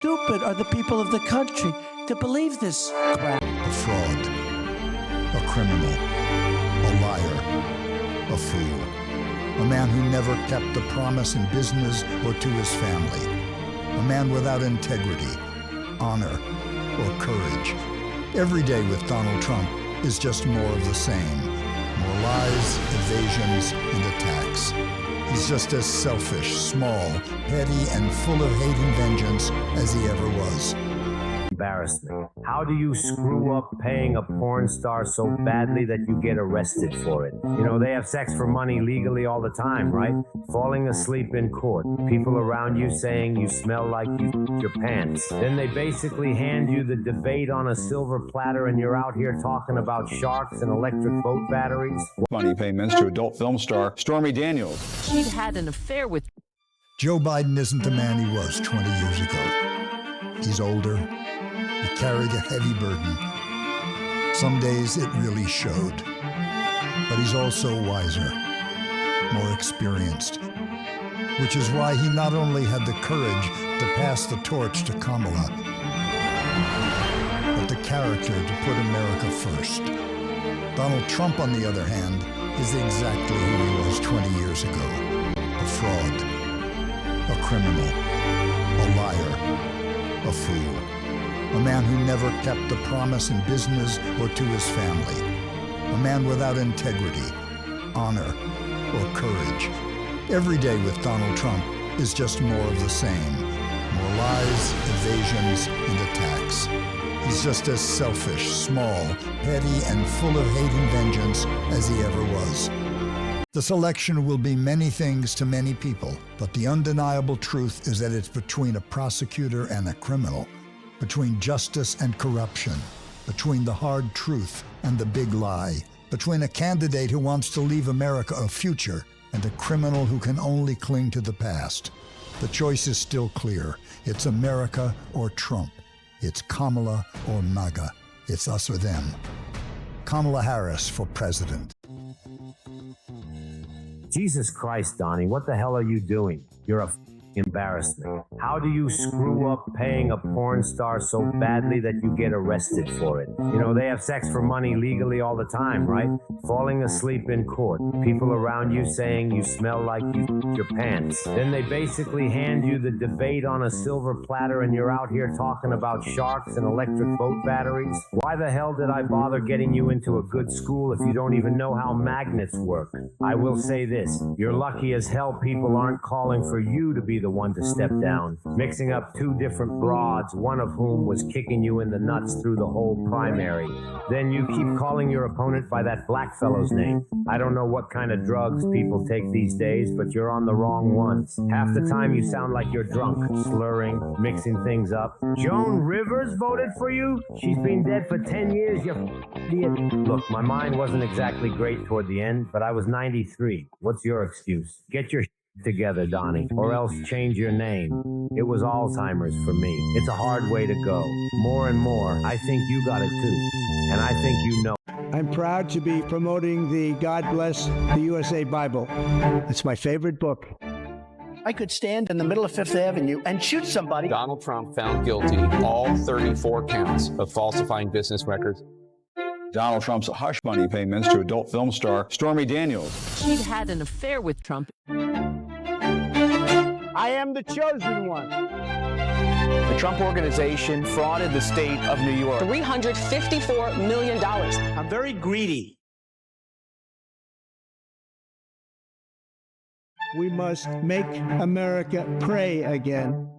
stupid are the people of the country to believe this crap? A fraud, a criminal, a liar, a fool. A man who never kept a promise in business or to his family. A man without integrity, honor, or courage. Every day with Donald Trump is just more of the same. More lies, evasions, and attacks. He's just as selfish, small, petty, and full of hate and vengeance as he ever was. Embarrassment. How do you screw up paying a porn star so badly that you get arrested for it? You know, they have sex for money legally all the time, right? Falling asleep in court. People around you saying you smell like you your pants. Then they basically hand you the debate on a silver platter and you're out here talking about sharks and electric boat batteries. Money payments to adult film star Stormy Daniels. She'd had an affair with... Joe Biden isn't the man he was 20 years ago. He's older. He carried a heavy burden. Some days it really showed. But he's also wiser, more experienced, which is why he not only had the courage to pass the torch to Kamala, but the character to put America first. Donald Trump, on the other hand, is exactly who he was 20 years ago. A fraud, a criminal, a liar, a fool. A man who never kept a promise in business or to his family. A man without integrity, honor, or courage. Every day with Donald Trump is just more of the same. More lies, evasions, and attacks. He's just as selfish, small, petty, and full of hate and vengeance as he ever was. This election will be many things to many people, but the undeniable truth is that it's between a prosecutor and a criminal. Between justice and corruption, between the hard truth and the big lie, between a candidate who wants to leave America a future and a criminal who can only cling to the past. The choice is still clear. It's America or Trump. It's Kamala or MAGA. It's us or them. Kamala Harris for president. Jesus Christ, Donnie, what the hell are you doing? You're a embarrassment. How do you screw up paying a porn star so badly that you get arrested for it? You know, they have sex for money legally all the time, right? Falling asleep in court. People around you saying you smell like you your pants. Then they basically hand you the debate on a silver platter and you're out here talking about sharks and electric boat batteries. Why the hell did I bother getting you into a good school if you don't even know how magnets work? I will say this, you're lucky as hell people aren't calling for you to be the one to step down, mixing up two different broads, one of whom was kicking you in the nuts through the whole primary. Then you keep calling your opponent by that black fellow's name. I don't know what kind of drugs people take these days, but you're on the wrong ones. Half the time you sound like you're drunk, slurring, mixing things up. Joan Rivers voted for you? She's been dead for 10 years, you idiot. Look, my mind wasn't exactly great toward the end, but I was 93. What's your excuse? Get your together, Donnie, or else change your name. It was Alzheimer's for me. It's a hard way to go. More and more, I think you got it too. And I think you know. I'm proud to be promoting the God Bless the USA Bible. It's my favorite book. I could stand in the middle of Fifth Avenue and shoot somebody. Donald Trump found guilty all 34 counts of falsifying business records. Donald Trump's hush money payments to adult film star Stormy Daniels. She'd had an affair with Trump. I am the chosen one. The Trump Organization frauded the state of New York. $354 million. I'm very greedy. We must make America pray again.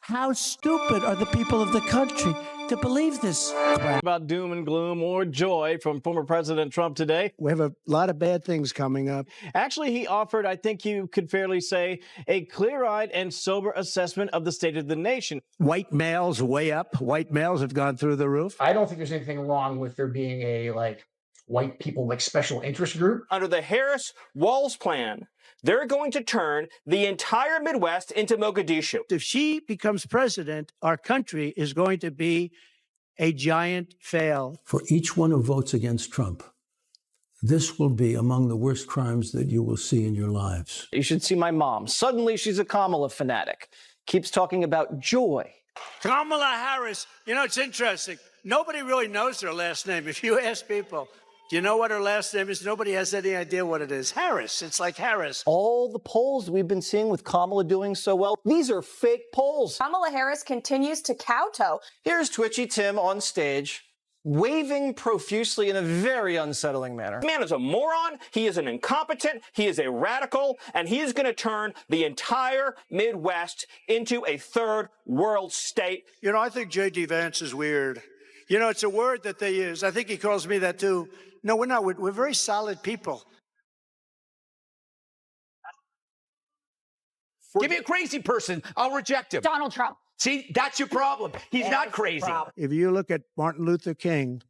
How stupid are the people of the country to believe this crap? About doom and gloom or joy from former President Trump today. We have a lot of bad things coming up. Actually, he offered, I think you could fairly say, a clear-eyed and sober assessment of the state of the nation. White males way up. White males have gone through the roof. I don't think there's anything wrong with there being a, white people, special interest group. Under the Harris-Walz plan, they're going to turn the entire Midwest into Mogadishu. If she becomes president, our country is going to be a giant fail. For each one who votes against Trump, this will be among the worst crimes that you will see in your lives. You should see my mom. Suddenly, she's a Kamala fanatic. keeps talking about joy. Kamala Harris, you know, it's interesting. Nobody really knows her last name. If you ask people, do you know what her last name is? Nobody has any idea what it is. Harris. It's like Harris. All the polls we've been seeing with Kamala doing so well, these are fake polls. Kamala Harris continues to kowtow. Here's Twitchy Tim on stage, waving profusely in a very unsettling manner. The man is a moron, he is an incompetent, he is a radical, and he is going to turn the entire Midwest into a third world state. You know, I think J.D. Vance is weird. You know, it's a word that they use. I think he calls me that too. No, we're not. We're very solid people. Give me a crazy person. I'll reject him. Donald Trump. See, that's your problem. He's not crazy. If you look at Martin Luther King,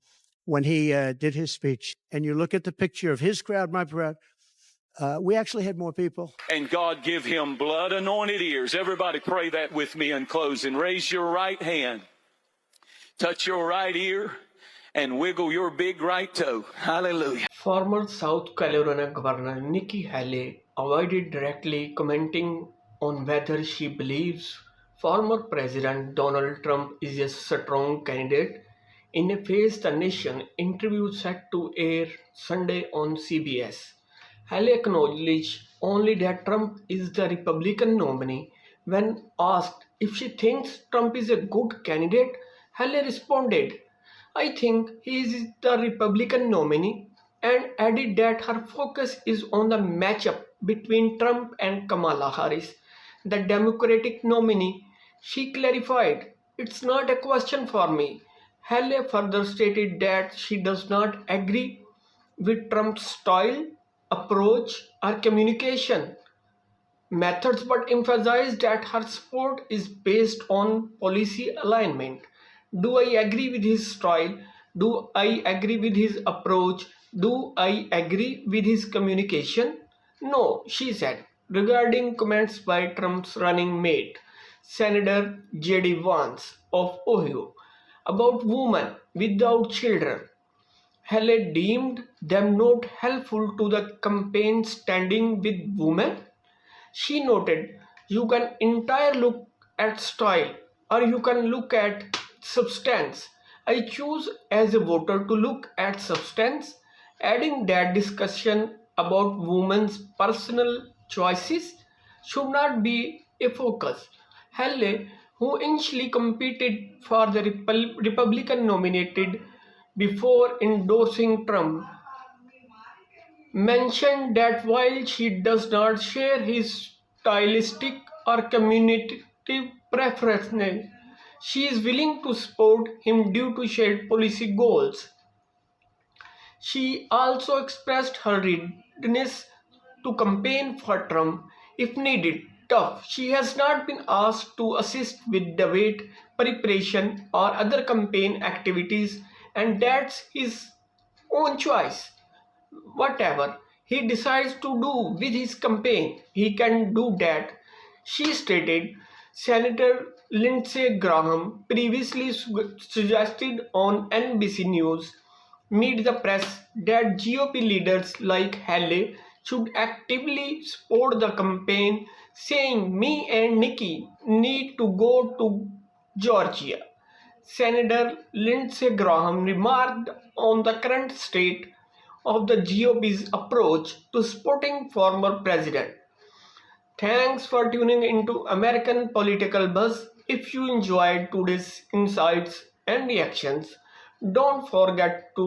when he did his speech, and you look at the picture of his crowd, my crowd, we actually had more people. And God give him blood-anointed ears. Everybody pray that with me in closing. Raise your right hand. Touch your right ear and wiggle your big right toe. Hallelujah. Former South Carolina Governor Nikki Haley avoided directly commenting on whether she believes former President Donald Trump is a strong candidate in a Face the Nation interview set to air Sunday on CBS. Haley acknowledged only that Trump is the Republican nominee. When asked if she thinks Trump is a good candidate, Haley responded, "I think he is the Republican nominee," and added that her focus is on the matchup between Trump and Kamala Harris, the Democratic nominee. She clarified, "It's not a question for me." Haley further stated that she does not agree with Trump's style, approach, or communication methods, but emphasized that her support is based on policy alignment. Do I agree with his style? Do I agree with his approach? Do I agree with his communication? No, she said, regarding comments by Trump's running mate, Senator J.D. Vance of Ohio, about women without children. Haley deemed them not helpful to the campaign standing with women. She noted, "You can entirely look at style or you can look at substance. I choose as a voter to look at substance," adding that discussion about women's personal choices should not be a focus. Haley, who initially competed for the Republican nominated before endorsing Trump, mentioned that while she does not share his stylistic or communicative preferences, she is willing to support him due to shared policy goals. She also expressed her readiness to campaign for Trump if needed. Tough, she has not been asked to assist with debate preparation or other campaign activities, and that's his own choice. Whatever he decides to do with his campaign, he can do that, she stated. Senator Lindsey Graham previously suggested on NBC News Meet the Press that GOP leaders like Haley should actively support the campaign, saying, "Me and Nikki need to go to Georgia." Senator Lindsey Graham remarked on the current state of the GOP's approach to supporting former president. Thanks for tuning into American Political Buzz. If you enjoyed today's insights and reactions, don't forget to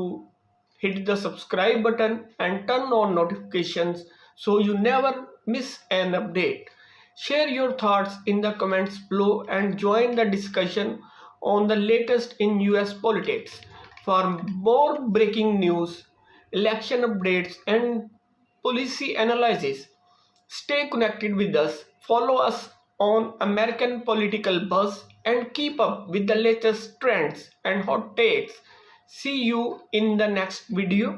hit the subscribe button and turn on notifications so you never miss an update. Share your thoughts in the comments below and join the discussion on the latest in US politics. For more breaking news, election updates, and policy analysis, stay connected with us. Follow us on American Political Buzz and keep up with the latest trends and hot takes. See you in the next video.